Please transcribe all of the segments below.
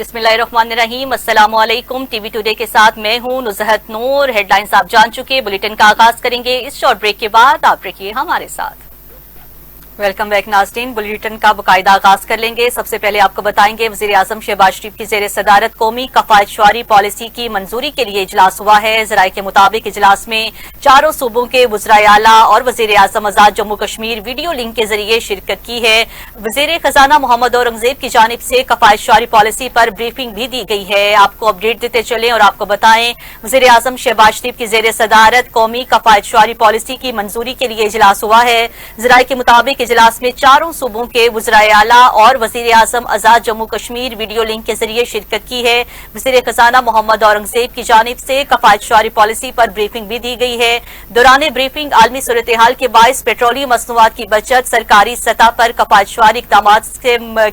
बिस्मिल्लाहिर्रहमानिर्रहीम। अस्सलामुअलैकुम। TV today के साथ मैं हूं नुज़हत नूर। हेडलाइंस आप जान चुके, बुलेटिन का आगाज करेंगे इस शॉर्ट ब्रेक के बाद। आप रखिए हमारे साथ। वेलकम बैक नाज़रीन। बुलेटिन का बाकायदा आगाज कर लेंगे। सबसे पहले आपको बताएंगे वज़ीर आज़म शहबाज शरीफ की ज़ेर सदारत कौमी कफ़ायतशुमारी पॉलिसी की मंजूरी के लिए इजलास हुआ है। ज़राए के मुताबिक इजलास में चारों सूबों के वज़राए आला और वज़ीर आज़म आज़ाद जम्मू कश्मीर वीडियो लिंक के जरिए शिरकत की है। वज़ीर खजाना मोहम्मद औरंगज़ेब की जानिब से कफ़ायतशुमारी पॉलिसी पर ब्रीफिंग भी दी गई है। आपको अपडेट देते चलें और आपको बताएं, वज़ीर आज़म शहबाज शरीफ की ज़ेर सदारत कौमी कफ़ायतशुमारी पॉलिसी की मंजूरी के लिए इजलास हुआ है। ज़राए के मुताबिक इजलास में चारों सूबों के वज़राए आला और वज़ीर आज़म आज़ाद जम्मू कश्मीर वीडियो लिंक के जरिए शिरकत की है। वज़ीर खजाना मोहम्मद औरंगज़ेब की जानिब से कफ़ायतशुमारी पॉलिसी पर ब्रीफिंग भी दी गई है। दौरान ब्रीफिंग आलमी सूरत हाल के बाइस पेट्रोलियम मसनूआत की बचत, सरकारी सतह पर कफ़ायतशुमारी इक़दामात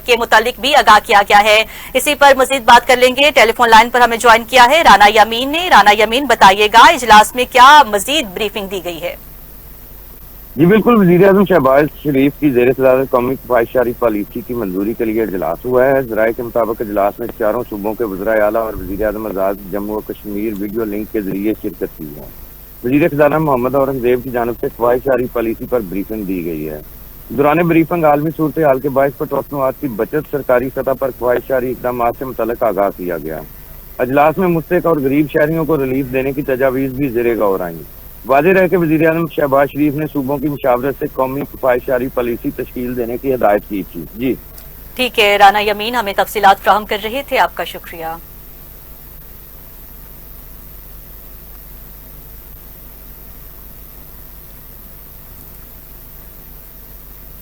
के मुतालिक भी आगाह किया गया है। इसी पर मजीद बात कर लेंगे। टेलीफोन लाइन पर हमें ज्वाइन किया है राना यमीन ने। राना यमीन, बताइएगा इजलास में क्या मजीद ब्रीफिंग दी गई है? जी बिल्कुल, वज़ीर आज़म शहबाज शरीफ की ज़ेर सदारत कौमी कफ़ायतशुमारी पॉलिसी की मंजूरी के लिए इजलास हुआ है। ज़राए के मुताबिक इजलास में चारों सूबों के वज़राए आला और वज़ीर आज़म आज़ाद जम्मू कश्मीर वीडियो लिंक के जरिए शिरकत की है। वज़ीर खजाना मोहम्मद औरंगज़ेब की जानिब से कफ़ायतशुमारी पॉलिसी पर ब्रीफिंग दी गई है। दौरान ब्रीफिंग आलमी सूरत हाल के बाइस पेट्रोलियम मसनूआत की बचत, सरकारी सतह पर कफ़ायतशुमारी इक़दामात से मुतल्लिक़ आगाह किया गया। इजलास में मुस्तहिक़ और गरीब शहरियों को रिलीफ देने की तजावीज़ भी ज़ेरे गौर आई। वाज़ेह रहे कि वज़ीर आज़म शहबाज शरीफ ने सूबों की मुशावरत से कौमी कफ़ायतशुमारी पॉलिसी तश्कील देने की हिदायत की थी। जी ठीक है राना यमीन, हमें तफसीलात फ्राहम कर रहे थे, आपका शुक्रिया।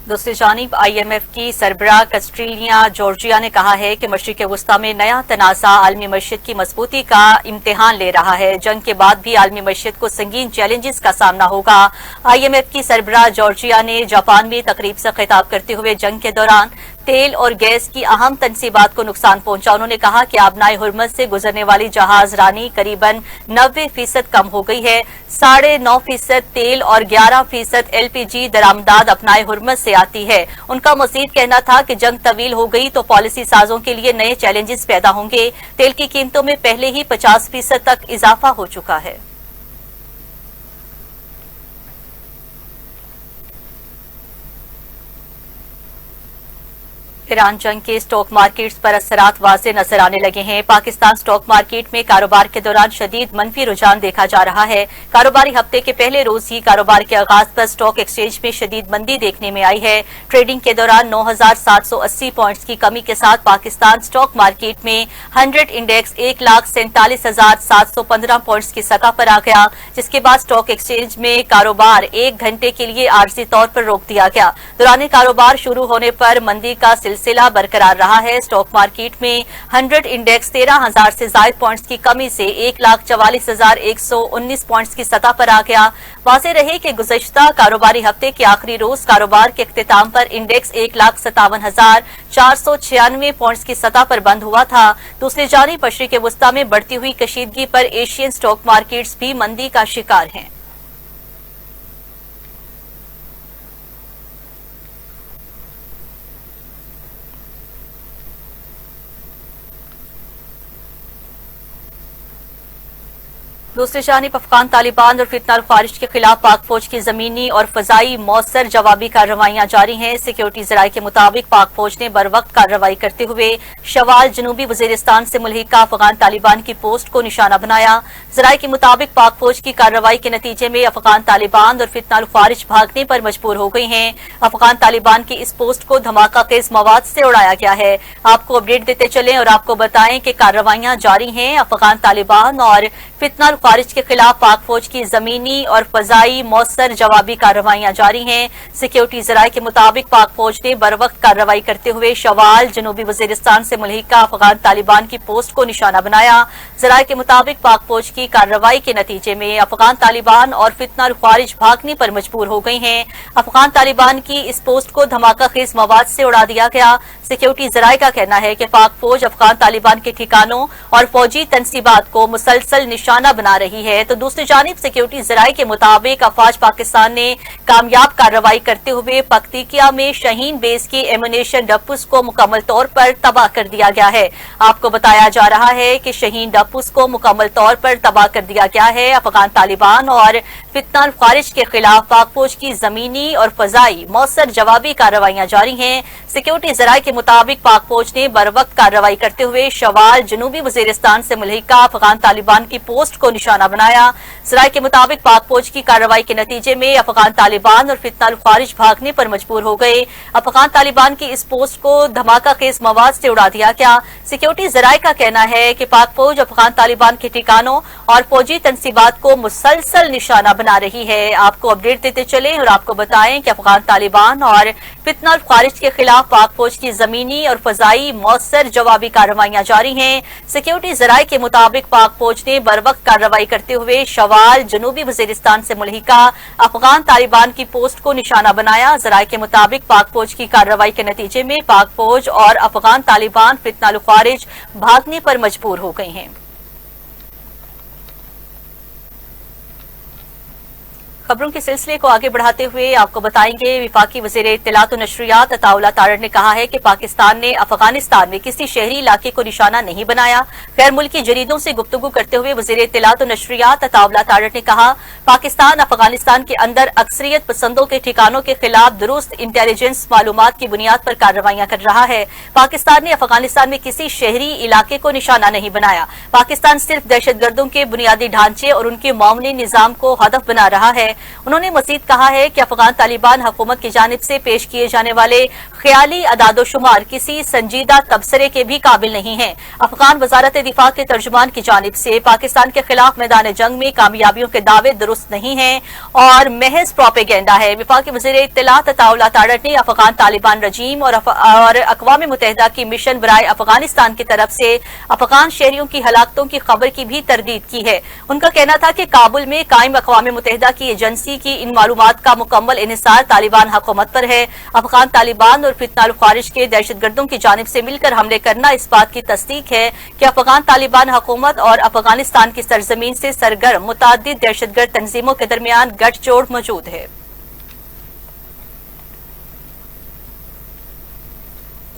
दूसरी जानिब IMF की सरबराह कैस्ट्रिलिया जॉर्जिया ने कहा है कि मशरिक़ वस्ता में नया तनाज़ा आलमी मईशत की मजबूती का इम्तिहान ले रहा है। जंग के बाद भी आलमी मईशत को संगीन चैलेंजेस का सामना होगा। IMF की सरबराह जॉर्जिया ने जापान में तकरीब से खिताब करते हुए जंग के दौरान तेल और गैस की अहम तनसीबात को नुकसान पहुंचा। उन्होंने कहा कि आबनाए हुर्मज से गुजरने वाली जहाज रानी करीबन 90% कम हो गई है। 9.5% तेल और 11% LPG दरामदाद अपनाए हुर्मज से आती है। उनका मजीद कहना था कि जंग तवील हो गई तो पॉलिसी साजों के लिए नए चैलेंजेस पैदा होंगे। तेल की कीमतों में पहले ही 50% तक इजाफा हो चुका है। ईरान जंग के स्टॉक मार्केट्स पर असरात वाज़ेह नजर आने लगे हैं। पाकिस्तान स्टॉक मार्केट में कारोबार के दौरान शदीद मनफी रुझान देखा जा रहा है। कारोबारी हफ्ते के पहले रोज ही कारोबार के आगाज पर स्टॉक एक्सचेंज में शदीद मंदी देखने में आई है। ट्रेडिंग के दौरान 9,780 पॉइंट्स की कमी के साथ पाकिस्तान स्टॉक मार्केट में 100 इंडेक्स 1,47,715 पॉइंट्स की सतह पर आ गया, जिसके बाद स्टॉक एक्सचेंज में कारोबार 1 घंटे के लिए आर्जी तौर पर रोक दिया गया। दौरान कारोबार शुरू होने पर मंदी का सिलसिला बरकरार रहा है। स्टॉक मार्केट में 100 इंडेक्स 13,000 से ज्यादा पॉइंट्स की कमी से 1,44,119 पॉइंट्स की सतह पर आ गया। वाज़ेह रहे कि गुज़श्ता कारोबारी हफ्ते के आखिरी रोज कारोबार के इख्तिताम पर इंडेक्स 1,57,496 पॉइंट्स की सतह पर बंद हुआ था। दूसरी जानिब मशरिक़ वस्ता में बढ़ती हुई कशीदगी पर एशियन स्टॉक मार्केट्स भी मंदी का शिकार हैं। दूसरी जानिब अफगान तालिबान और फितना ख्वारिज के खिलाफ पाक फौज की जमीनी और फजाई मौसर जवाबी कार्रवाइयां जारी हैं। सिक्योरिटी जराये के मुताबिक पाक फौज ने बर वक्त कार्रवाई करते हुए शवाल जनूबी वजीरिस्तान से मुल्हिका अफगान तालिबान की पोस्ट को निशाना बनाया। जराये के मुताबिक पाक फौज की कार्रवाई के नतीजे में अफगान तालिबान और फितना ख्वारिज भागने पर मजबूर हो गई हैं। अफगान तालिबान की इस पोस्ट को धमाका खेज मवाद से उड़ाया गया है। आपको अपडेट देते चलें और आपको बताएं कि कार्रवाइयां जारी हैं। अफगान तालिबान और फितना ख्वारिज के खिलाफ पाक फौज की जमीनी और फजाई मौसर जवाबी कार्रवाइयां जारी हैं। सिक्योरिटी जराये के मुताबिक पाक फौज ने बर वक्त कार्रवाई करते हुए शवाल जनूबी वजीरिस्तान से मुल्हिका अफगान तालिबान की पोस्ट को निशाना बनाया। जराये के मुताबिक पाक फौज की कार्रवाई के नतीजे में अफगान तालिबान और फितना ख्वारिज भागने पर मजबूर हो गई हैं। अफगान तालिबान की इस पोस्ट को धमाका खेज मवाद से उड़ा दिया गया। सिक्योरिटी जराये का कहना है कि पाक फौज अफगान तालिबान के ठिकानों और फौजी तनसीबात को मुसलसल निशाना बना रही है। तो दूसरी जानिब सिक्योरिटी जराये के मुताबिक अफवाज पाकिस्तान ने कामयाब कार्रवाई करते हुए पख्तिकिया में शहीन बेस की एमुनेशन डप्पूस को मुकम्मल तौर पर तबाह कर दिया गया है। आपको बताया जा रहा है कि शहीन डप्पूस को मुकम्मल तौर पर तबाह कर दिया गया है। अफगान तालिबान और फितना खारिज के खिलाफ पाक फौज की जमीनी और फजाई मौसर जवाबी कार्रवाइयां जारी हैं। सिक्योरिटी जराये के मुताबिक पाक फौज ने बरवक्त कार्रवाई करते हुए शवाल जनूबी वजीरिस्तान से मुल्हिका अफगान तालिबान की पोस्ट को निशाना बनाया। जराये के मुताबिक पाक फौज की कार्रवाई के नतीजे में अफगान तालिबान और फितना खारिज भागने पर मजबूर हो गए। अफगान तालिबान की इस पोस्ट को धमाका खेज मवाद से उड़ा दिया गया। सिक्योरिटी जराये का कहना है कि पाक फौज अफगान तालिबान के ठिकानों और फौजी तनसीबात को मुसलसल निशाना बना रही है। आपको अपडेट देते चले और आपको बताएं कि अफगान तालिबान और फितना खारिज के खिलाफ पाक फौज की जमीनी और फजाई मौसर जवाबी कार्रवाइयां जारी हैं। सिक्योरिटी जराये के मुताबिक पाक फौज ने बरवक्त कार्रवाई करते हुए शवाल जनूबी वजीरिस्तान से मुल्हिका अफगान तालिबान की पोस्ट को निशाना बनाया। जराये के मुताबिक पाक फौज की कार्रवाई के नतीजे में पाक फौज और अफगान तालिबान फितना खारिज भागने पर मजबूर हो गए हैं। खबरों के सिलसिले को आगे बढ़ाते हुए आपको बताएंगे विफाकी वज़ीर इत्तलात और नशरियात अताउल्लाह तारड़ ने कहा है कि पाकिस्तान ने अफगानिस्तान में किसी शहरी इलाके को निशाना नहीं बनाया। गैर मुल्की जरीदों से गुफ्तगू करते हुए वज़ीर इत्तलात और नशरियात अताउल्लाह तारड़ ने कहा, पाकिस्तान अफगानिस्तान के अंदर अक्सरियत पसंदों के ठिकानों के खिलाफ दुरुस्त इंटेलिजेंस मालूमात की बुनियाद पर कार्रवाइयां कर रहा है। पाकिस्तान ने अफगानिस्तान में किसी शहरी इलाके को निशाना नहीं बनाया। पाकिस्तान सिर्फ दहशतगर्दों के बुनियादी ढांचे और उनके मामूली निजाम को हदफ बना रहा है। उन्होंने मजीद कहा है कि अफगान तालिबान हुकूमत की जानिब से पेश किए जाने वाले ख्याली अदादोशुमार किसी संजीदा तबसरे के भी काबिल नहीं है। अफगान वजारत दिफा के तर्जुमान की जानिब से पाकिस्तान के खिलाफ मैदान जंग में कामयाबियों के दावे दुरुस्त नहीं है और महज प्रोपेगेंडा है। विफाकी वज़ीर इत्तलात अताउल्लाह तारड़ ने अफगान तालिबान रजीम और अक़वाम मुत्तहिदा की मिशन बराए अफगानिस्तान की तरफ से अफगान शहरियों की हलाकतों की खबर की भी तरदीद की है। उनका कहना था कि काबुल में कायम अक़वाम मुत्तहिदा की एजेंसी की इन मालूमात का मुकम्मल इन्हिसार तालिबान हुकूमत पर है। अफगान तालिबान और फितना खारिज के दहशतगर्दों की जानिब से मिलकर हमले करना इस बात की तस्दीक है कि अफगान तालिबान हुकूमत और अफगानिस्तान की सरजमीन से सरगर्म मुतादिद दहशतगर्द तंजीमों के दरमियान गठजोड़ मौजूद है।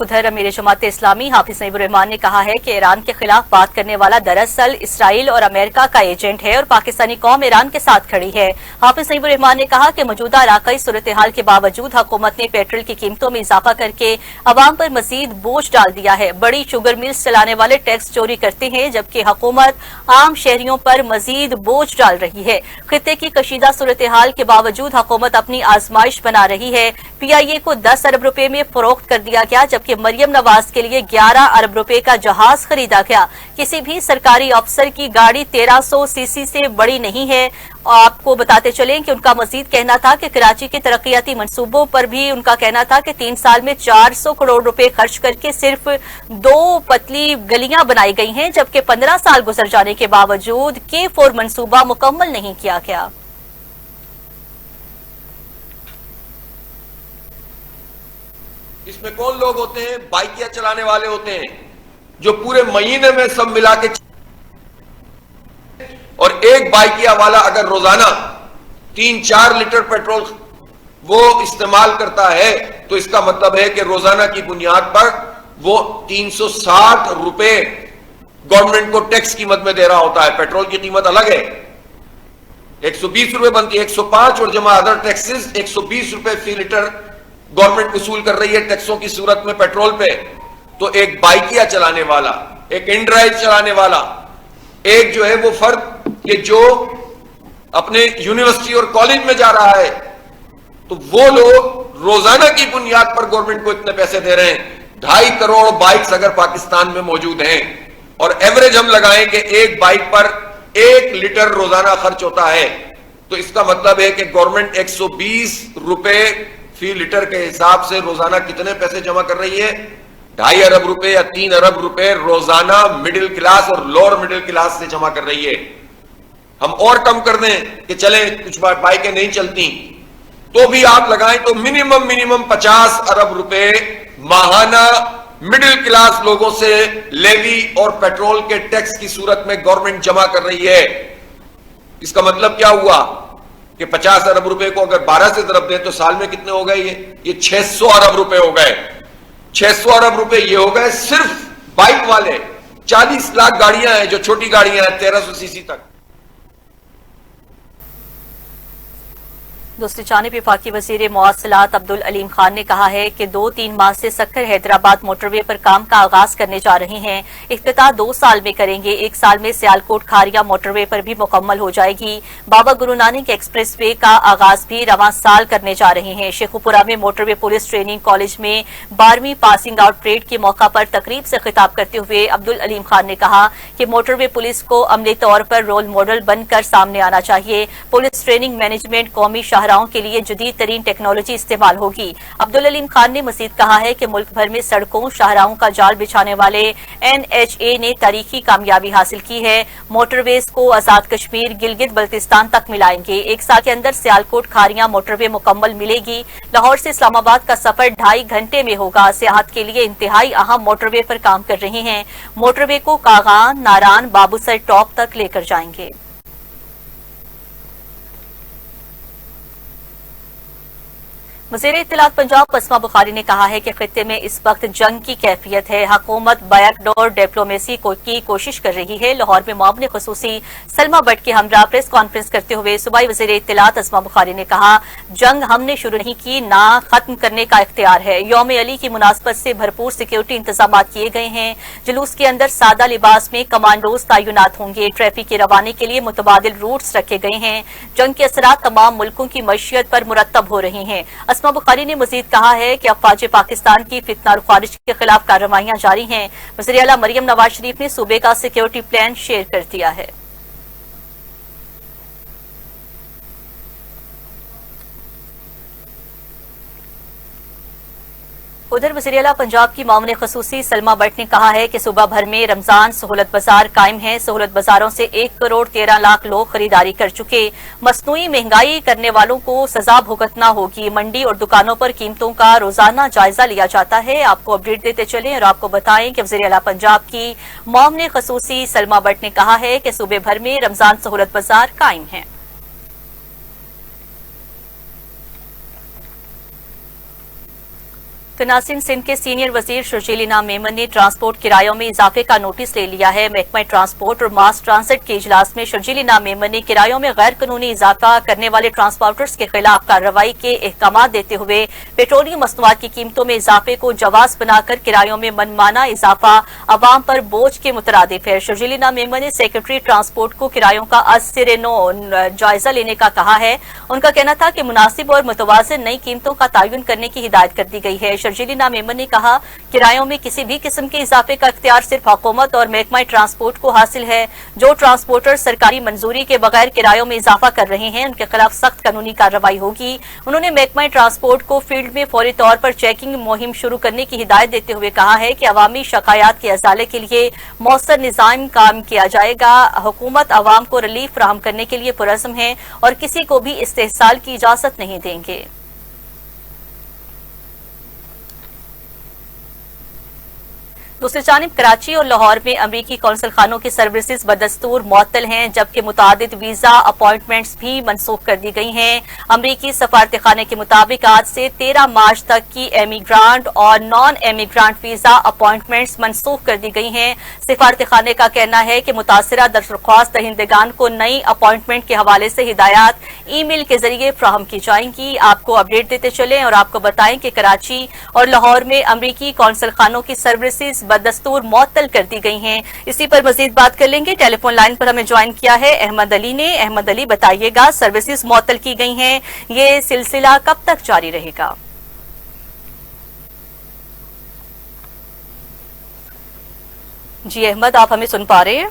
उधर अमीर जमात इस्लामी हाफिज सईफुर रहमान ने कहा है कि ईरान के खिलाफ बात करने वाला दरअसल इसराइल और अमेरिका का एजेंट है और पाकिस्तानी कौम ईरान के साथ खड़ी है। हाफिज सईफुर रहमान ने कहा कि मौजूदा इलाकाई सूरत हाल के बावजूद हुकूमत ने पेट्रोल की कीमतों में इजाफा करके अवाम पर मजीद बोझ डाल दिया है। बड़ी शुगर मिल्स चलाने वाले टैक्स चोरी करते हैं जबकि हुकूमत आम शहरियों पर मजीद बोझ डाल रही है। खित्ते की कशीदा सूरत हाल के बावजूद हुकूमत अपनी आजमाइश बना रही है। PIA को 10 अरब रुपए में फरोख्त कर दिया गया जबकि मरियम नवाज के लिए 11 अरब रुपए का जहाज खरीदा गया। किसी भी सरकारी अफसर की गाड़ी 1300 सीसी से बड़ी नहीं है। आपको बताते चलें कि उनका मजीद कहना था कि कराची के तरक्याती मंसूबों पर भी उनका कहना था कि 3 साल में 400 करोड़ रुपए खर्च करके सिर्फ 2 पतली गलियां बनाई गई हैं जबकि 15 साल गुजर जाने के बावजूद K4 मंसूबा मुकम्मल नहीं किया गया। इसमें कौन लोग होते हैं? बाइकियां चलाने वाले होते हैं जो पूरे महीने में सब मिला के, और एक बाइकिया वाला अगर रोजाना 3-4 लीटर पेट्रोल वो इस्तेमाल करता है तो इसका मतलब है कि रोजाना की बुनियाद पर वो 360 रुपए गवर्नमेंट को टैक्स कीमत में दे रहा होता है। पेट्रोल की कीमत अलग है, 120 रुपए बनती है, 105 और जमा अदर टैक्सेस 120 रुपए फी लीटर गवर्नमेंट वसूल कर रही है टैक्सों की सूरत में पेट्रोल पे। तो एक बाइकिया चलाने वाला, एक इनड्राइव चलाने वाला, एक जो है वो फर्द कि जो अपने यूनिवर्सिटी और कॉलेज में जा रहा है, तो वो लोग रोजाना की बुनियाद पर गवर्नमेंट को इतने पैसे दे रहे हैं। 2.5 करोड़ बाइक्स अगर पाकिस्तान में मौजूद हैं और एवरेज हम लगाएं कि एक बाइक पर 1 लीटर रोजाना खर्च होता है, तो इसका मतलब है कि गवर्नमेंट 120 रुपए फी लीटर के हिसाब से रोजाना कितने पैसे जमा कर रही है? 2.5 अरब रुपए या 3 अरब रुपए रोजाना मिडिल क्लास और लोअर मिडिल क्लास से जमा कर रही है। हम और कम कर दें कि चले कुछ बाइकें नहीं चलती, تو بھی آپ لگائیں تو منیمم 50 ارب روپے ماہانہ مڈل کلاس لوگوں سے لیوی اور پیٹرول کے ٹیکس کی صورت میں گورنمنٹ جمع کر رہی ہے. اس کا مطلب کیا ہوا کہ 50 ارب روپے کو اگر 12 سے ضرب دیں تو سال میں کتنے ہو گئے؟ یہ 600 ارب روپے ہو گئے. 600 ارب روپے یہ ہو گئے صرف بائک والے. 40 لاکھ گاڑیاں ہیں جو چھوٹی گاڑیاں ہیں 1300 سی سی تک. دوسری جانب وفاقی وزیر مواصلات عبدالعلیم خان نے کہا ہے کہ 2-3 ماہ سے سکھر حیدرآباد موٹر وے پر کام کا آغاز کرنے جا رہے ہیں. افتتاح 2 سال میں کریں گے. 1 سال میں سیالکوٹ کھاریا موٹر وے پر بھی مکمل ہو جائے گی. بابا گرو نانک ایکسپریس وے کا آغاز بھی رواں سال کرنے جا رہے ہیں. شیخوپورہ میں موٹر وے پولیس ٹریننگ کالج میں 12ویں پاسنگ آؤٹ پریڈ کے موقع پر تقریب سے خطاب کرتے ہوئے عبدالعلیم خان نے کہا کہ موٹر وے پولیس کو عملی طور پر رول ماڈل بن کر سامنے آنا چاہیے. پولیس ٹریننگ مینجمنٹ قومی شاہراہوں کے لیے جدید ترین ٹیکنالوجی استعمال ہوگی. عبدالعلیم خان نے مزید کہا ہے کہ ملک بھر میں سڑکوں شاہراہوں کا جال بچھانے والے NHA نے تاریخی کامیابی حاصل کی ہے. موٹر ویز کو آزاد کشمیر گلگت بلتستان تک ملائیں گے. 1 سال کے اندر سیالکوٹ کھاریاں موٹر وے مکمل ملے گی. لاہور سے اسلام آباد کا سفر 2.5 گھنٹے میں ہوگا. سیاحت کے لیے انتہائی اہم موٹر وے پر کام کر رہے ہیں. موٹر وے کو کاغان ناران بابوسر ٹاپ تک لے کر جائیں گے. وزیر اطلاعات پنجاب اسما بخاری نے کہا ہے کہ خطے میں اس وقت جنگ کی کیفیت ہے. حکومت بیک ڈور ڈپلومیسی کی کوشش کر رہی ہے. لاہور میں معاون خصوصی سلما بٹ کے ہمراہ پریس کانفرنس کرتے ہوئے صوبائی وزیر اطلاعات اسما بخاری نے کہا جنگ ہم نے شروع نہیں کی نہ ختم کرنے کا اختیار ہے. یوم علی کی مناسبت سے بھرپور سیکیورٹی انتظامات کیے گئے ہیں. جلوس کے اندر سادہ لباس میں کمانڈوز تعینات ہوں گے. ٹریفک کے روانے کے لیے متبادل روٹس رکھے گئے ہیں. جنگ کے اثرات تمام ملکوں کی معیشت پر مرتب ہو رہی ہیں. اسما بخاری نے مزید کہا ہے کہ افواج پاکستان کی فتنہ اور خارج کے خلاف کارروائیاں جاری ہیں. وزیر اعلیٰ مریم نواز شریف نے صوبے کا سیکیورٹی پلان شیئر کر دیا ہے. ادھر وزیر اعلیٰ پنجاب کی معاون خصوصی سلما بٹ نے کہا ہے کہ صوبہ بھر میں رمضان سہولت بازار قائم ہیں. سہولت بازاروں سے 1 کروڑ 13 لاکھ لوگ خریداری کر چکے. مصنوعی مہنگائی کرنے والوں کو سزا بھگتنا ہوگی. منڈی اور دکانوں پر قیمتوں کا روزانہ جائزہ لیا جاتا ہے. آپ کو اپڈیٹ دیتے چلیں اور آپ کو بتائیں کہ وزیر اعلیٰ پنجاب کی معاون خصوصی سلما بٹ نے کہا ہے کہ صوبے بھر میں رمضان سہولت بازار قائم ہیں. ناصرین سندھ کے سینئر وزیر شرجیل انعام میمن نے ٹرانسپورٹ کرایوں میں اضافے کا نوٹس لے لیا ہے. محکمہ ٹرانسپورٹ اور ماس ٹرانزٹ کے اجلاس میں شرجیل انعام میمن نے کرایوں میں غیر قانونی اضافہ کرنے والے ٹرانسپورٹرز کے خلاف کارروائی کے احکامات دیتے ہوئے پیٹرولیم مصنوعات کی قیمتوں میں اضافے کو جواز بنا کر کرایوں میں منمانہ اضافہ عوام پر بوجھ کے مترادف ہے. شرجیل انعام میمن نے سیکرٹری ٹرانسپورٹ کو کرایوں کا از سر نو جائزہ لینے کا کہا ہے. ان کا کہنا تھا کہ مناسب اور متوازن نئی قیمتوں کا تعین کرنے کی ہدایت کر دی گئی ہے. شرجیل انعام میمن نے کہا کرایوں میں کسی بھی قسم کے اضافے کا اختیار صرف حکومت اور محکمہ ٹرانسپورٹ کو حاصل ہے. جو ٹرانسپورٹر سرکاری منظوری کے بغیر کرایوں میں اضافہ کر رہے ہیں ان کے خلاف سخت قانونی کارروائی ہوگی. انہوں نے محکمہ ٹرانسپورٹ کو فیلڈ میں فوری طور پر چیکنگ مہم شروع کرنے کی ہدایت دیتے ہوئے کہا ہے کہ عوامی شکایات کے ازالے کے لیے مؤثر نظام قائم کیا جائے گا. حکومت عوام کو ریلیف فراہم کرنے کے لیے پرعزم ہے اور کسی کو بھی استحصال کی اجازت نہیں دیں گے. دوسری جانب کراچی اور لاہور میں امریکی قونصل خانوں کی سروسز بدستور معطل ہیں جبکہ متعدد ویزا اپائنٹمنٹس بھی منسوخ کر دی گئی ہیں. امریکی سفارت خانے کے مطابق آج سے 13 مارچ تک کی ایمیگرانٹ اور نان ایمیگرانٹ ویزا اپائنٹمنٹس منسوخ کر دی گئی ہیں. سفارت خانے کا کہنا ہے کہ متاثرہ درخواست دہندگان کو نئی اپائنٹمنٹ کے حوالے سے ہدایات ای میل کے ذریعے فراہم کی جائیں گی. آپ کو اپڈیٹ دیتے چلیں اور آپ کو بتائیں کہ کراچی اور لاہور میں امریکی قونصل خانوں کی سروسز بدستور معطل کر دی گئی ہیں. اسی پر مزید بات کر لیں گے. ٹیلی فون لائن پر ہمیں جوائن کیا ہے احمد علی نے. احمد علی بتائیے گا سروسز معطل کی گئی ہیں یہ سلسلہ کب تک جاری رہے گا؟ جی احمد آپ ہمیں سن پا رہے ہیں؟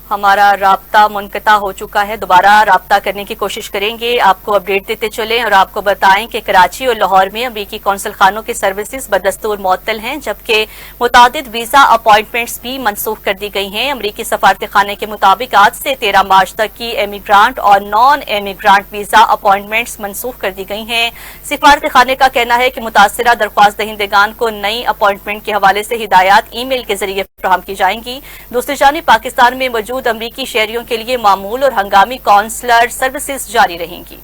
ہمارا رابطہ منقطع ہو چکا ہے، دوبارہ رابطہ کرنے کی کوشش کریں گے، آپ کو اپڈیٹ دیتے چلیں اور آپ کو بتائیں کہ کراچی اور لاہور میں امریکی قونصل خانوں کی سروسز بدستور معطل ہیں، جبکہ متعدد ویزا اپائنٹمنٹس بھی منسوخ کر دی گئی ہیں۔ امریکی سفارت خانے کے مطابق آج سے 13 مارچ تک کی ایمیگرانٹ اور نان ایمیگرانٹ ویزا اپائنٹمنٹس منسوخ کر دی گئی ہیں۔ سفارت خانے کا کہنا ہے کہ متاثرہ درخواست دہندگان کو نئی اپائنٹمنٹ کے حوالے سے ہدایات ای میل کے ذریعے فراہم کی جائیں گی۔ دوسری جانب پاکستان میں موجود امریکی شہریوں کے لیے معمول اور ہنگامی کونسلر سروسز جاری رہیں گی۔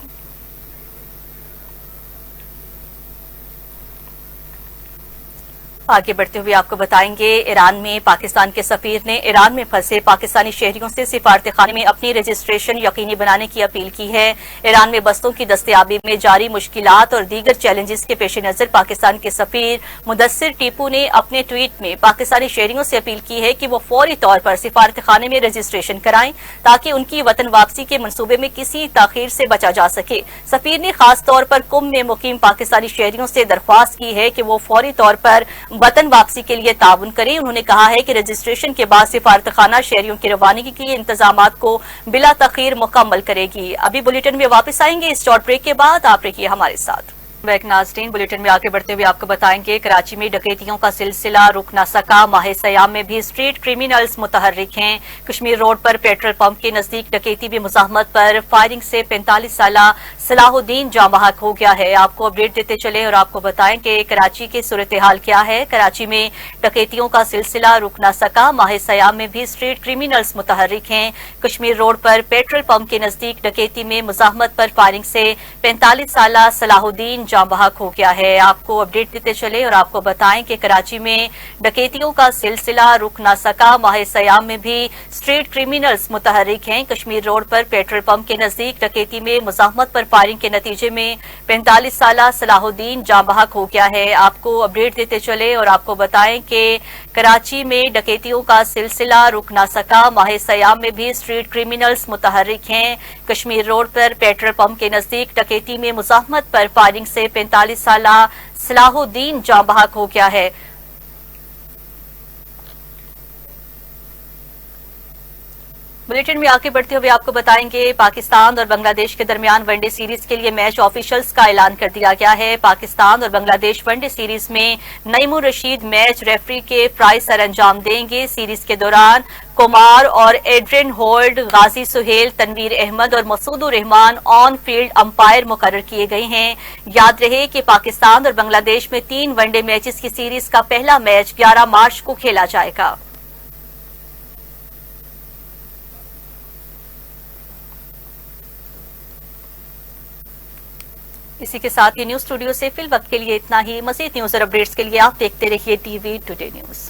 آگے بڑھتے ہوئے آپ کو بتائیں گے، ایران میں پاکستان کے سفیر نے ایران میں پھنسے پاکستانی شہریوں سے سفارت خانے میں اپنی رجسٹریشن یقینی بنانے کی اپیل کی ہے۔ ایران میں بستوں کی دستیابی میں جاری مشکلات اور دیگر چیلنجز کے پیش نظر پاکستان کے سفیر مدثر ٹیپو نے اپنے ٹویٹ میں پاکستانی شہریوں سے اپیل کی ہے کہ وہ فوری طور پر سفارت خانے میں رجسٹریشن کرائیں تاکہ ان کی وطن واپسی کے منصوبے میں کسی تاخیر سے بچا جا سکے۔ سفیر نے خاص طور پر قم میں مقیم پاکستانی شہریوں سے درخواست کی ہے کہ وہ فوری طور پر وطن واپسی کے لیے تعاون کریں۔ انہوں نے کہا ہے کہ رجسٹریشن کے بعد سفارت خانہ شہریوں کی روانگی کے انتظامات کو بلا تاخیر مکمل کرے گی۔ ابھی بلیٹن میں واپس آئیں گے، اس شارٹ بریک کے بعد آپ رہیے ہمارے ساتھ۔ بیک ناظرین، بلیٹن میں آگے بڑھتے ہوئے آپ کو بتائیں گے، کراچی میں ڈکیتیوں کا سلسلہ رک نہ سکا، ماہ سیام میں بھی اسٹریٹ کرمینلز متحرک ہیں۔ کشمیر روڈ پر پیٹرول پمپ کے نزدیک ڈکیتی بھی مزاحمت پر فائرنگ سے 45 سالہ صلاح الدین جاں بحق ہو گیا ہے۔ آپ کو اپڈیٹ دیتے چلیں اور آپ کو بتائیں کہ کراچی کی صورتحال کیا ہے۔ کراچی میں ڈکیتیوں کا سلسلہ رک نہ سکا، ماہ سیام میں بھی اسٹریٹ کرمینلز متحرک ہیں۔ کشمیر روڈ پر پیٹرول پمپ کے نزدیک ڈکیتی میں مزاحمت پر فائرنگ سے 45 سالہ صلاح الدین جاں بحق ہو گیا ہے۔ آپ کو اپڈیٹ دیتے چلے اور آپ کو بتائیں کہ کراچی میں ڈکیتیوں کا سلسلہ رک نہ سکا، ماہ سیام میں بھی اسٹریٹ کرمینلز متحرک ہیں۔ کشمیر روڈ پر پیٹرول پمپ کے نزدیک ڈکیتی میں مزاحمت پر فائرنگ کے نتیجے میں 45 سالہ صلاح الدین جاں بحق ہو گیا ہے۔ آپ کو اپڈیٹ دیتے چلے اور آپ کو بتائیں کہ کراچی میں ڈکیتیوں کا سلسلہ رک نہ سکا، ماہ سیام میں بھی اسٹریٹ کرمینلز متحرک ہیں۔ کشمیر روڈ پر پیٹرول پمپ کے نزدیک ڈکیتی میں مزاحمت پر فائرنگ سے 45 سالہ صلاح الدین جاں بحق ہو گیا ہے۔ بلیٹن میں آگے بڑھتے ہوئے آپ کو بتائیں گے، پاکستان اور بنگلہ دیش کے درمیان ون ڈے سیریز کے لیے میچ آفیشلز کا اعلان کر دیا گیا ہے۔ پاکستان اور بنگلہ دیش ون ڈے سیریز میں نعیم الرشید میچ ریفری کے فرائی سر انجام دیں گے۔ سیریز کے دوران کمار اور ایڈرین ہولڈ، غازی سہیل، تنویر احمد اور مسعود الرحمان آن فیلڈ امپائر مقرر کیے گئے ہیں۔ یاد رہے کہ پاکستان اور بنگلہ دیش میں 3 ون ڈے میچز کی سیریز کا پہلا میچ 11 مارچ کو کھیلا جائے گا۔ اسی کے ساتھ یہ نیوز اسٹوڈیو سے فی الوقت کے لیے اتنا ہی۔ مزید نیوز اور اپڈیٹس کے لیے آپ دیکھتے رہیے ٹی وی ٹوڈے نیوز۔